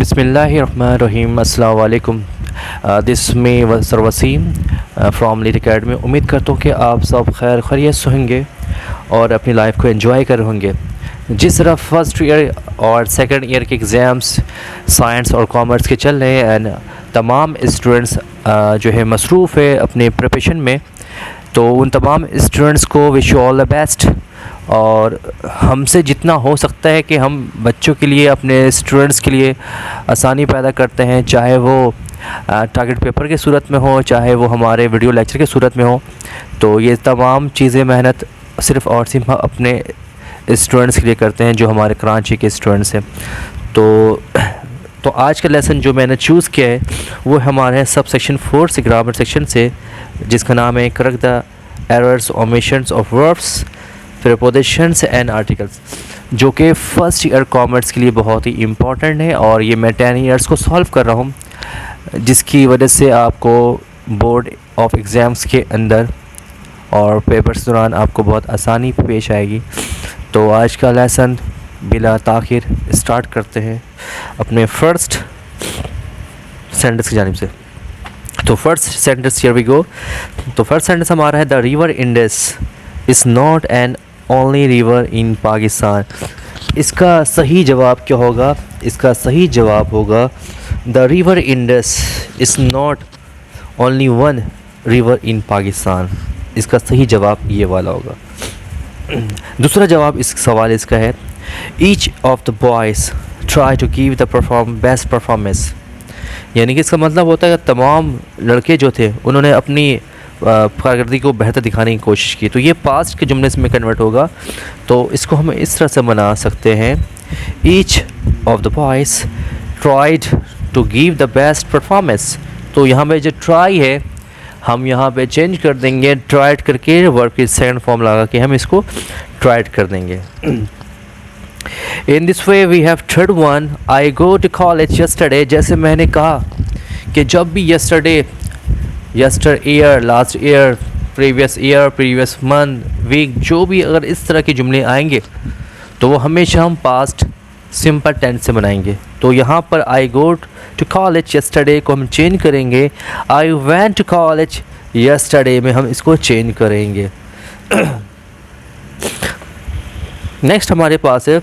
बिस्मिल्लाहिर्रहमानिर्रहीम अस्सलाम वालेकुम। This me sir Waseem from Lead Academy. उम्मीद करता हूँ कि आप सब खैर खैरियत से होंगे और अपनी लाइफ को एंजॉय कर रहे होंगे। जिस तरह फर्स्ट ईयर और सेकंड ईयर के एग्ज़ाम्स साइंस और कॉमर्स के चल रहे हैं एंड तमाम स्टूडेंट्स जो है मसरूफ़ है अपने प्रिपरेशन में, तो उन तमाम स्टूडेंट्स को wish you all the best. और हमसे जितना हो सकता है कि हम बच्चों के लिए, अपने स्टूडेंट्स के लिए आसानी पैदा करते हैं, चाहे वो टारगेट पेपर की सूरत में हो, चाहे वो हमारे वीडियो लेक्चर की सूरत में हो। तो ये तमाम चीज़ें मेहनत सिर्फ़ और सिर्फ अपने स्टूडेंट्स के लिए करते हैं जो हमारे कराची के स्टूडेंट्स हैं। तो आज का लेसन जो मैंने चूज़ किया है वो हमारे सब सेक्शन 4 से, ग्रामर सेक्शन से, जिसका नाम है correct the errors omissions of verbs, prepositions and articles, जो कि फ़र्स्ट ईयर कॉमर्स के लिए बहुत ही इम्पॉर्टेंट है। और ये मैं 10 ईयर्स को सॉल्व कर रहा हूँ, जिसकी वजह से आपको बोर्ड ऑफ एग्ज़ाम्स के अंदर और पेपर्स दौरान आपको बहुत आसानी पेश आएगी। तो आज का लेसन बिला ताख़िर स्टार्ट करते हैं अपने फ़र्स्ट सेंटेंस की जानिब से। तो first sentence here we go. तो फर्स्ट सेंटेंस हमारा है the river Indus is not an only river in Pakistan. इसका सही जवाब क्या होगा? इसका सही जवाब होगा the river Indus is not only one river in Pakistan. इसका सही जवाब ये वाला होगा। दूसरा जवाब इस सवाल इसका है each of the boys try to give the best performance. यानी कि इसका मतलब होता है कि तमाम लड़के जो थे उन्होंने अपनी कारकर्दगी को बेहतर दिखाने की कोशिश की। तो ये पास्ट के जुमले में कन्वर्ट होगा। तो इसको हम इस तरह से बना सकते हैं each of the boys tried to give the best performance. तो यहाँ पे जो ट्राई है हम यहाँ पे चेंज कर देंगे, ट्राइड करके वर्ब की सेकंड फॉर्म लगा के हम इसको ट्राइड कर देंगे। In this way we have third one I go to college yesterday. जैसे मैंने कहा कि जब भी yesteryear, last year, previous month, week, जो भी अगर इस तरह के जुमले आएंगे तो वो हमेशा हम पास्ट सिंपल टेंस से बनाएंगे। तो यहाँ पर I go to college yesterday को हम चेंज करेंगे I went to college yesterday में हम इसको चेंज करेंगे। नेक्स्ट हमारे पास है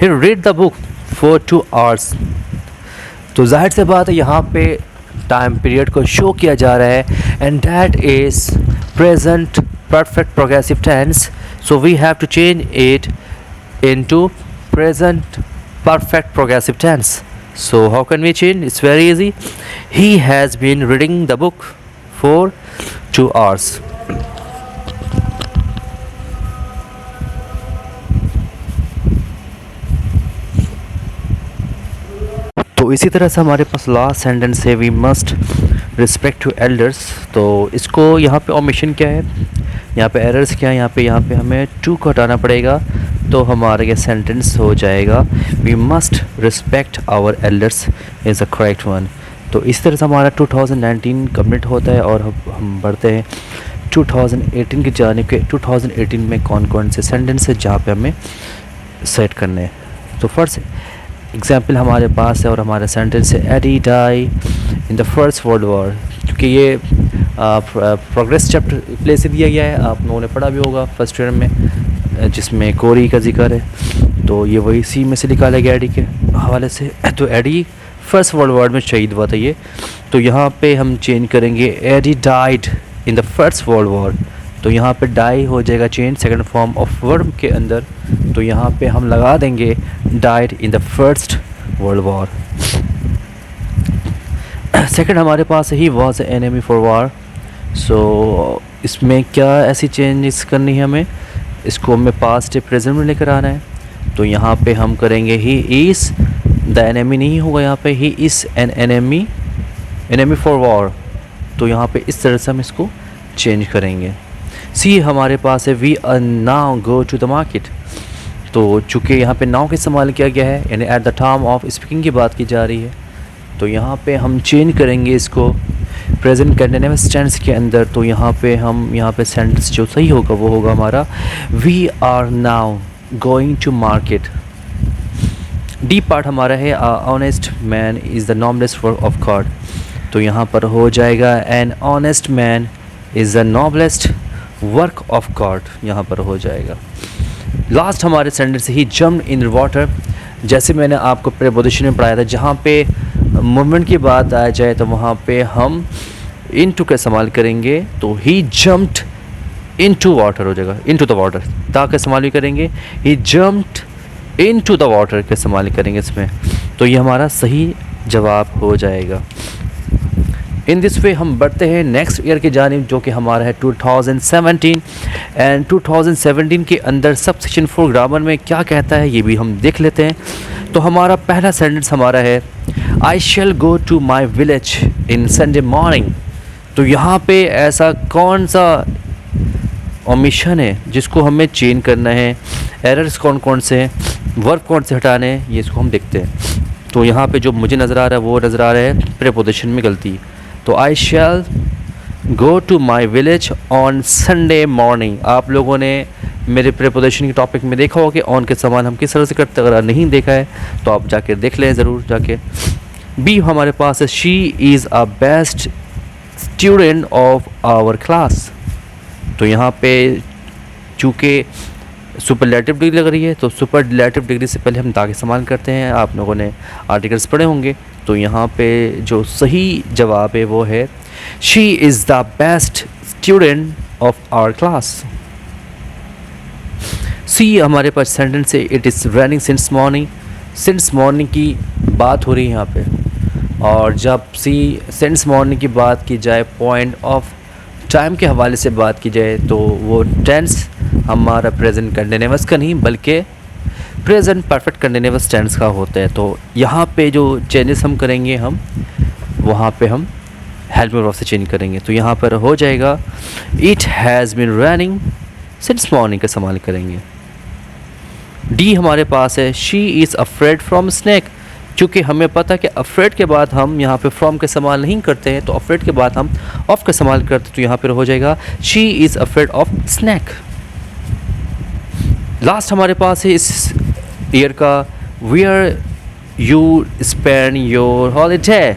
read the book for 2 hours। तो जाहिर से बात है यहाँ पे टाइम पीरियड को शो किया जा रहा है and that is present perfect progressive tense. So we have to change it into present perfect progressive tense. So how can we change? It's very easy. He has been reading the book for 2 hours. तो इसी तरह से हमारे पास last sentence है we must respect to elders. तो इसको यहाँ पे ओमिशन क्या है, यहाँ पे एरर्स क्या है, यहाँ पे हमें टू को हटाना पड़ेगा। तो हमारा ये सेंटेंस हो जाएगा we must respect our elders is a correct one. तो इस तरह से हमारा 2019 कंप्लीट होता है और हम बढ़ते हैं 2018 की जानिब के। 2018 में कौन कौन से सेंटेंस है जहाँ पे हमें सेट करने हैं। तो फर्स्ट एग्जाम्पल हमारे पास है और हमारा सेंटेंस है Eddie die in the first world war. क्योंकि ये प्रोग्रेस चैप्टर प्ले से दिया गया है, आप लोगों ने पढ़ा भी होगा फर्स्ट ईयर में, जिसमें कोरी का जिक्र है। तो ये वही सी में से निकाला गया एडी के हवाले से। तो एडी फर्स्ट वर्ल्ड वॉर में शहीद हुआ था ये। तो यहाँ पे हम चेंज करेंगे Eddie died in the first world war. तो यहाँ पे डाई हो जाएगा change second form of verb के अंदर। तो यहाँ पे हम लगा देंगे died in the first world war. Second हमारे पास he was enemy for war. So इसमें क्या ऐसी चेंजेस करनी है हमें, इसको हमें पास्ट प्रेजेंट में लेकर आना है। तो यहाँ पे हम करेंगे ही इज़ द एनिमी, नहीं होगा यहाँ पे he is an enemy for war. तो यहाँ पे इस तरह से हम इसको चेंज करेंगे। सी हमारे पास है we are now go to the market. तो चूँकि यहाँ पे नाउ का इस्तेमाल किया गया है यानी at the time of speaking की बात की जा रही है, तो यहाँ पे हम चेंज करेंगे इसको प्रेजेंट कंटिन्यूअस टेंस के अंदर। तो यहाँ पे सेंटेंस जो सही होगा वो होगा हमारा we are now going to market. D part हमारा है honest man is the noblest work of God. तो यहाँ पर हो जाएगा an honest man is the noblest work of God, यहाँ पर हो जाएगा। लास्ट हमारे sentence he jump in water, जैसे मैंने आपको प्रीपोजिशन में पढ़ाया था, जहाँ पे मूवमेंट की बात आ जाए तो वहाँ पे हम इनटू का इस्तेमाल करेंगे, तो ही जम्प्ड इनटू वाटर हो जाएगा, इनटू द वाटर। ता का इस्तेमाल भी करेंगे, ही जम्प्ड इनटू द वाटर का इस्तेमाल करेंगे इसमें, तो ये हमारा सही जवाब हो जाएगा। इन दिस वे हम बढ़ते हैं नेक्स्ट ईयर की जानिब, जो कि हमारा है 2017। एंड 2017 के अंदर सब सेक्शन 4 ग्रामर में क्या कहता है ये भी हम देख लेते हैं। तो हमारा पहला सेंटेंस हमारा है I shall go to my village in Sunday morning. तो यहाँ पे ऐसा कौन सा ओमिशन है जिसको हमें चेंज करना है, एरर्स कौन कौन से हैं, वर्ब कौन से हटाने हैं, ये इसको हम देखते हैं। तो यहाँ पे जो मुझे नज़र आ रहा है वो नज़र आ रहा है प्रीपोजिशन में गलती। तो I shall go to my village on Sunday morning. आप लोगों ने मेरे प्रीपोजिशन के टॉपिक में देखा होगा कि ऑन के समान हम किस तरह से करते हैं, अगर नहीं देखा है तो आप जाके देख लें ज़रूर जाके। बी हमारे पास है she is a best student of our class. तो यहाँ पे चूँकि सुपरलेटिव डिग्री लग रही है तो सुपरलेटिव डिग्री से पहले हम दा का इस्तेमाल करते हैं। आप लोगों ने आर्टिकल्स पढ़े होंगे, तो यहाँ पे जो सही जवाब है वो है she is the best student of our class. C हमारे पास सेंटेंस है it is running since morning. Since morning की बात हो रही है यहाँ पे, और जब सी सिंस मॉर्निंग की बात की जाए पॉइंट ऑफ टाइम के हवाले से बात की जाए तो वो टेंस हमारा प्रेजेंट कंटिन्यूअस का नहीं बल्कि प्रेजेंट परफेक्ट कंटिन्यूअस टेंस का होता है। तो यहाँ पे जो चेंजेस हम करेंगे हम वहाँ पे हम हेल्प वर्ब से चेंज करेंगे। तो यहाँ पर हो जाएगा it has been running since morning का इस्तेमाल करेंगे। डी हमारे पास है she is afraid from snack. चूँकि हमें पता है कि अफ्रेड के बाद हम यहाँ पे फ्रॉम का इस्तेमाल नहीं करते हैं, तो अफ्रेड के बाद हम ऑफ का इस्तेमाल करते हैं, तो यहाँ पर हो जाएगा she is afraid of snack. Last हमारे पास है इस ईयर का where you spend your holiday.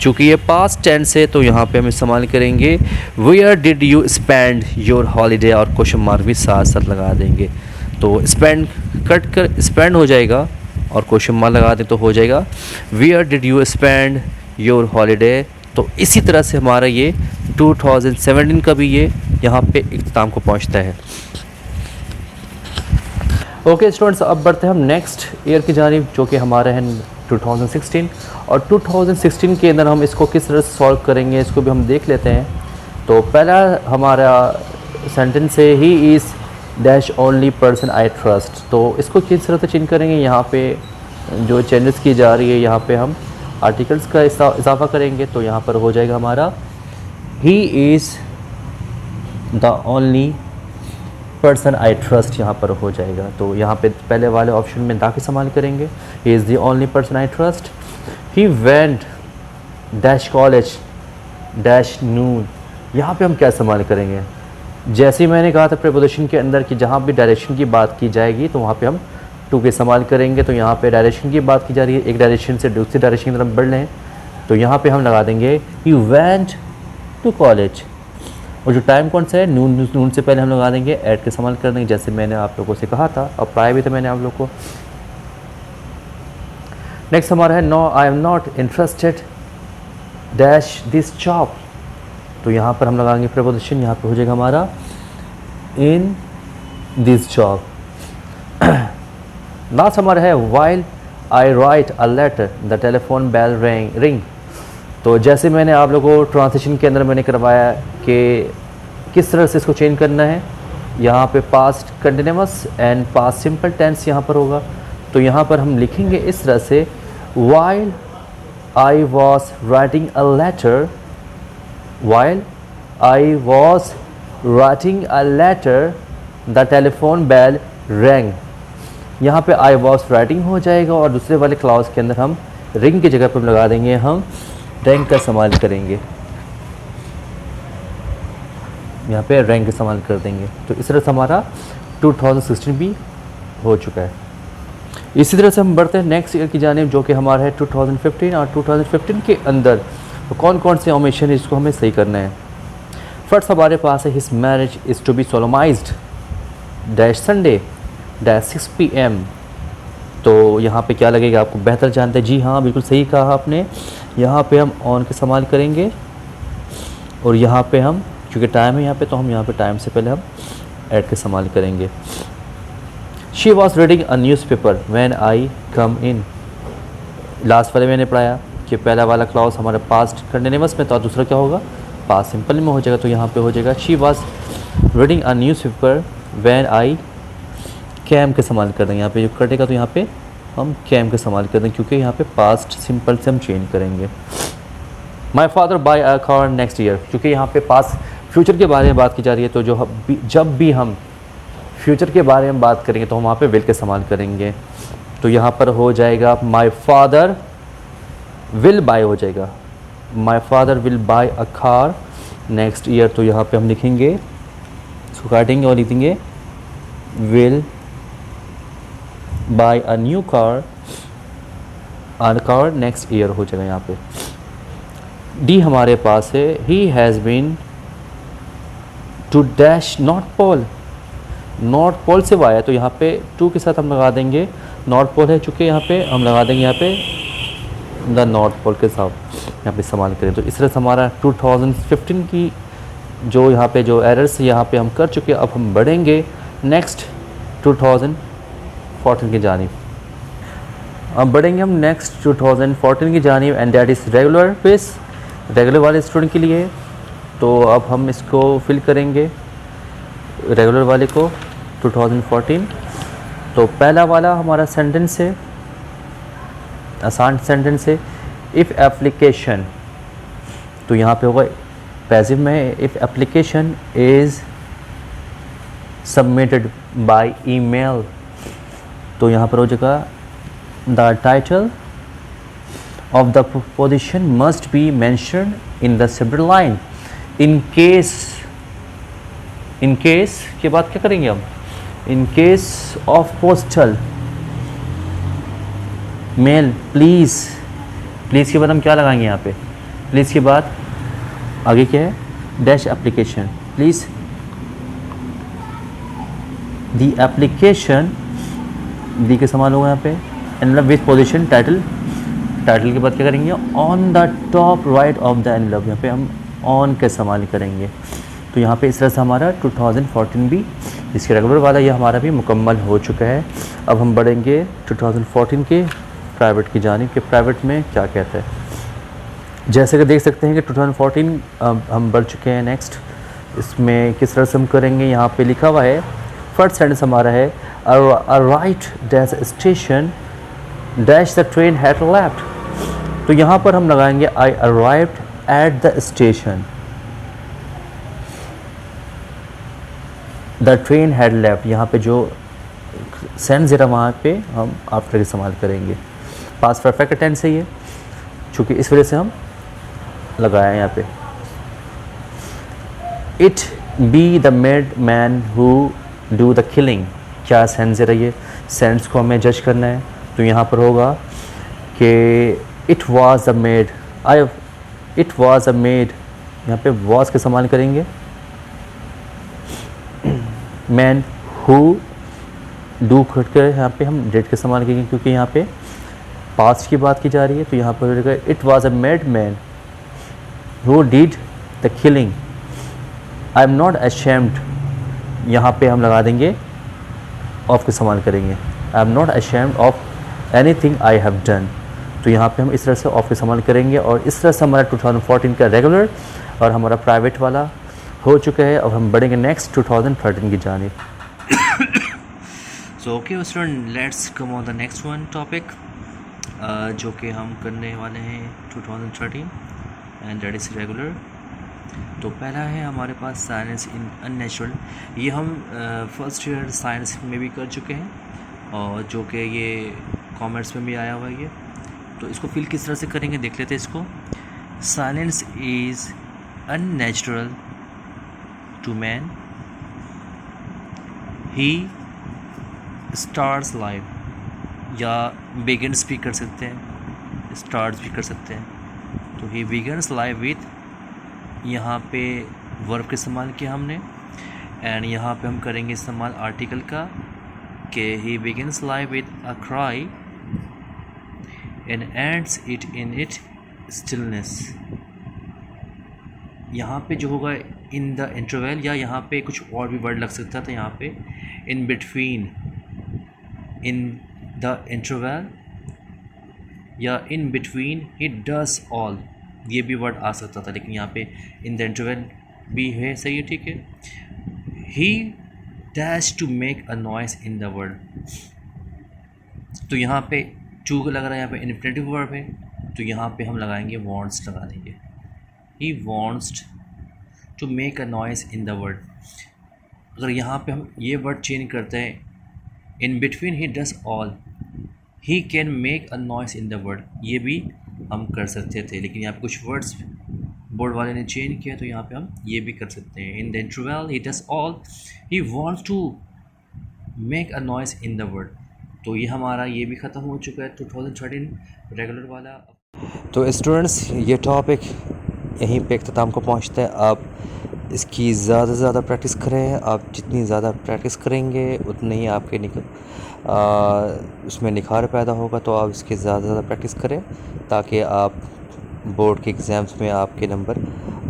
चूँकि ये पास्ट टेंस है तो यहाँ पे हम इस्तेमाल करेंगे where did you spend your holiday, और क्वेश्चन मार्क भी साथ साथ लगा देंगे। तो स्पेंड कट कर स्पेंड हो जाएगा और क्वेश्चन मार्क लगा दें तो हो जाएगा where did you spend your holiday. तो इसी तरह से हमारा ये 2017 का भी ये यहाँ पे इख्तिताम को पहुँचता है। ओके स्टूडेंट्स, अब बढ़ते हैं हम नेक्स्ट ईयर की जानिब, जो कि हमारा है 2016। और 2016 के अंदर हम इसको किस तरह से सॉल्व करेंगे इसको भी हम देख लेते हैं। तो पहला हमारा सेंटेंस है he is dash only person I trust. तो इसको किस तरह से चेंज करेंगे, यहाँ पे जो चेंजेस की जा रही है यहाँ पे हम आर्टिकल्स का इजाफा करेंगे। तो यहाँ पर हो जाएगा हमारा he is the only person I trust, यहाँ पर हो जाएगा। तो यहाँ पे पहले वाले ऑप्शन में दा का इस्तेमाल करेंगे, he is the only person I trust. He went dash college dash नून। यहाँ पे हम क्या इस्तेमाल करेंगे, जैसे ही मैंने कहा था प्रीपोजिशन के अंदर कि जहाँ भी डायरेक्शन की बात की जाएगी तो वहाँ पे हम टू का इस्तेमाल करेंगे। तो यहाँ पे डायरेक्शन की बात की जा रही है, एक डायरेक्शन से दूसरी डायरेक्शन की तरफ बढ़ रहे हैं, तो यहाँ पे हम लगा देंगे ही वेंट टू कॉलेज। और जो टाइम कौन सा है, नून से पहले हम लगा देंगे एट का इस्तेमाल कर देंगे, जैसे मैंने आप लोगों से कहा था और पढ़ाया भी था मैंने आप लोग को। नेक्स्ट हमारा है no I am not interested dash this job. तो यहाँ पर हम लगाएंगे प्रीपोजिशन, यहाँ पे हो जाएगा हमारा इन दिस जॉब। लास्ट हमारा है while I write a letter the telephone bell ring. तो जैसे मैंने आप लोगों को ट्रांसलेशन के अंदर मैंने करवाया कि किस तरह से इसको चेंज करना है, यहाँ पे past continuous and past simple tense यहाँ पर होगा। तो यहाँ पर हम लिखेंगे इस तरह से while I was writing a letter, while I was writing a letter the telephone bell rang। यहाँ पे I was writing हो जाएगा और दूसरे वाले क्लाउज के अंदर हम ring की जगह पर लगा देंगे, हम rang का इस्तेमाल करेंगे, यहाँ पे rang का इस्तेमाल कर देंगे। तो इस तरह से हमारा 2016 भी हो चुका है। इसी तरह से हम बढ़ते हैं नेक्स्ट ईयर की जानिब, जो कि हमारा है 2015। और 2015 के अंदर तो कौन कौन से ओमिशन है इसको हमें सही करना है। फर्स्ट हमारे पास है his marriage is to be solemnized dash Sunday dash 6 PM। तो यहाँ पे क्या लगेगा आपको बेहतर जानते हैं। जी हाँ, बिल्कुल सही कहा आपने। यहाँ पे हम ऑन के इस्तेमाल करेंगे और यहाँ पे हम क्योंकि टाइम है यहाँ पे, तो हम यहाँ पे टाइम से पहले हम ऐड के इस्तेमाल करेंगे। She was reading a news paper when I come in. Last वाले मैंने पढ़ाया कि पहला वाला क्लॉज हमारे पास्ट कंटिन्यूअस में, तो दूसरा क्या होगा पास्ट सिंपल में हो जाएगा। तो यहाँ पे हो जाएगा she was reading a news paper when I came के इस्तेमाल कर देंगे। यहाँ पे जो कटेगा तो यहाँ पे हम कैम के इस्तेमाल कर देंगे, क्योंकि यहाँ पे पास्ट सिंपल से हम चेंज करेंगे। My father bye a car next year, क्योंकि यहाँ पे पास्ट फ्यूचर के बारे में बात की जा रही है, तो जब भी हम फ्यूचर के बारे में बात करेंगे तो हम वहाँ पे विल का इस्तेमाल करेंगे। तो यहाँ पर हो जाएगा माई फादर विल बाय हो जाएगा, my father will buy a car next year. तो यहाँ पे हम लिखेंगे, इसको काटेंगे और लिखेंगे will buy a new car next year हो जाएगा यहाँ पे। डी हमारे पास है he has been to dash north pole. North pole से वो आया, तो यहाँ पे टू के साथ हम लगा देंगे नॉर्थ पोल है, चूँकि यहाँ पे हम लगा देंगे यहाँ पे द नॉर्थ पोल के साथ यहाँ पे इस्तेमाल करें। तो इस तरह से हमारा 2015 की जो यहाँ पे जो एरर्स यहाँ पे हम कर चुके हैं। अब हम बढ़ेंगे नेक्स्ट 2014 की जानिब। अब बढ़ेंगे हम नेक्स्ट 2014 की जानिब and that is regular base, regular वाले स्टूडेंट के लिए। तो अब हम इसको फिल करेंगे रेगुलर वाले को 2014। तो पहला वाला हमारा सेंटेंस है, आसान सेंटेंस है, इफ़ एप्लीकेशन। तो यहाँ पे होगा पैसिव में, if application is submitted by email. तो यहाँ पर हो जाएगा the title of the position must be mentioned in the subject line. In case के बाद क्या करेंगे हम, in case of postal mail please. Please के बाद हम क्या लगाएंगे यहाँ पे, प्लीज़ के बाद आगे क्या है dash application, please the application, the के समान होगा यहाँ पे envelope with position title. Title के बाद क्या करेंगे on the top right of the envelope, यहाँ पे हम ऑन का इस्तेमाल करेंगे। तो यहाँ पे इस तरह से हमारा 2014 भी इसके रेगुलर वाला ये हमारा भी मुकम्मल हो चुका है। अब हम बढ़ेंगे 2014 के प्राइवेट की जानिब कि प्राइवेट में क्या कहता है। जैसे कि देख सकते हैं कि 2014 हम बढ़ चुके हैं। नेक्स्ट इसमें किस तरह से हम करेंगे, यहाँ पे लिखा हुआ है फर्स्ट सेंटेंस हमारा है right dash station dash the train had left. तो यहाँ पर हम लगाएंगे आई arrived at the station the train had left. यहाँ पे जो सेंस ज़रा वहाँ पे हम आफ्टर इस्तेमाल करेंगे। पास्ट परफेक्ट टेंस है ये, चूँकि इस वजह से हम लगाया है यहाँ पे। It be the made man who do the killing. क्या सेंस ज़रा ये सेंस को हमें जज करना है। तो यहाँ पर होगा कि it was a made, it was a made, यहाँ पे वॉज के इस्तेमाल करेंगे। मैन हु डू करके यहाँ पे हम डेट का इस्तेमाल करेंगे, क्योंकि यहाँ पे पास्ट की बात की जा रही है। तो यहाँ पर होगा it was a made man who did the killing. I am not ashamed, यहाँ पे हम लगा देंगे ऑफ का इस्तेमाल करेंगे। आई am not ashamed of anything I have done. तो यहाँ पे हम इस तरह से ऑफ का इस्तेमाल करेंगे। और इस तरह से हमारा 2014 का रेगुलर और हमारा प्राइवेट वाला हो चुका है। अब हम बढ़ेंगे नेक्स्ट 2013 की जानिब। So okay student, let's come on the next one topic जो कि हम करने वाले हैं 2013 एंड दैट इज़ रेगुलर। तो पहला है हमारे पास साइंस इन अननेचुरल। ये हम फर्स्ट ईयर साइंस में भी कर चुके हैं और जो कि ये कॉमर्स में भी आया हुआ है ये। तो इसको फील किस तरह से करेंगे देख लेते हैं इसको। Silence is unnatural to man, he starts life. या बिगिन्स भी कर सकते हैं, स्टार्ट्स भी कर सकते हैं। तो ही बिगिन्स लाइफ विथ, यहाँ पे वर्ब का इस्तेमाल किया हमने, एंड यहाँ पे हम करेंगे इस्तेमाल आर्टिकल का कि he begins life with a cry and ends it in it stillness. यहाँ पे जो होगा इन द इंटरवल, या यहाँ पे कुछ और भी वर्ड लग सकता था, यहाँ पे in between, in the interval या in between he does all, ये भी वर्ड आ सकता था, लेकिन यहाँ पे इन द इंटरवल भी है, सही है, ठीक है। He dash to make a noise in the word, तो यहाँ पे टू लग रहा है, यहाँ पे इन्फिनेटिव वर्ब है, तो यहाँ पे हम लगाएंगे वॉन्ट्स लगा देंगे। He wants to make a noise in the word. अगर यहाँ पे हम ये वर्ड चेंज करते हैं, in between he does all, he can make a noise in the word, ये भी हम कर सकते थे, लेकिन यहाँ पे कुछ वर्ड्स बोर्ड वाले ने चेंज किया, तो यहाँ पे हम ये भी कर सकते हैं। In the interval he does all, he wants to make a noise in the word. तो ये हमारा ये भी ख़त्म हो चुका है 2013 रेगुलर वाला। तो स्टूडेंट्स, ये टॉपिक यहीं पे इख्तिताम को पहुँचता है। आप इसकी ज़्यादा से ज़्यादा प्रैक्टिस करें। आप जितनी ज़्यादा प्रैक्टिस करेंगे उतनी ही आपके उसमें निखार पैदा होगा। तो आप इसकी ज़्यादा से ज़्यादा प्रैक्टिस करें ताकि आप बोर्ड के एग्ज़ाम्स में आपके नंबर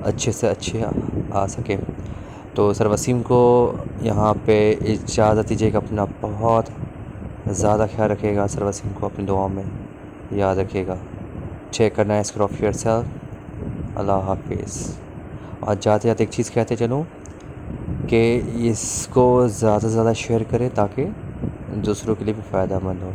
अच्छे से अच्छे आ सकें। तो सर वसीम को यहाँ पे इजाज़त दीजिएगा। अपना बहुत ज़्यादा ख्याल रखिएगा। सर वसीम को अपनी दुआओं में याद रखिएगा। Take a nice care of yourself. अल्लाह हाफिज़। और जाते जाते एक चीज़ कहते चलूँ कि इसको ज़्यादा से ज़्यादा शेयर करें ताकि दूसरों के लिए भी फ़ायदेमंद हो।